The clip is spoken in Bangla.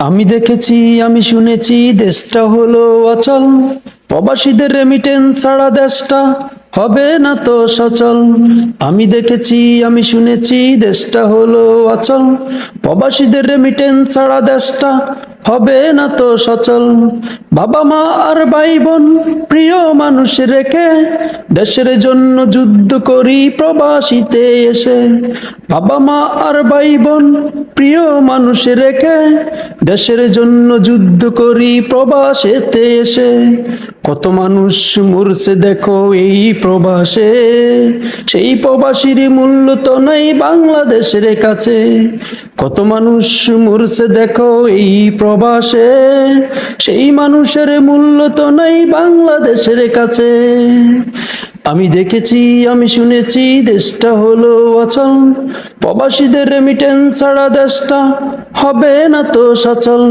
আমি দেখেছি, আমি শুনেছি, দেশটা হলো অচল। প্রবাসীদের রেমিটেন্স ছাড়া দেশটা হবে না তো সচল। আমি দেখেছি, আমি শুনেছি, দেশটা হলো অচল। প্রবাসীদের রেমিটেন্স ছাড়া দেশটা হবে না তো সচল। বাবা মা আর ভাই বোন প্রিয় মানুষ রেখে দেশের জন্য যুদ্ধ করি প্রবাসীতে এসে। বাবা মা আর ভাই বোন প্রিয় মানুষ রেখে দেশের জন্য যুদ্ধ করি প্রবাসেতে এসে। কত মানুষ মরছে দেখো এই প্রবাসে, সেই প্রবাসীর মূল্য তো নাই বাংলাদেশের কাছে। কত মানুষ মরছে দেখো এই প্রবাসে, সেই মানুষের মূল্য তো নাই বাংলাদেশের কাছে। আমি দেখেছি, আমি শুনেছি, দেশটা হলো অচল। প্রবাসীদের রেমিটেন্স ছাড়া দেশটা হবে না তো সচল।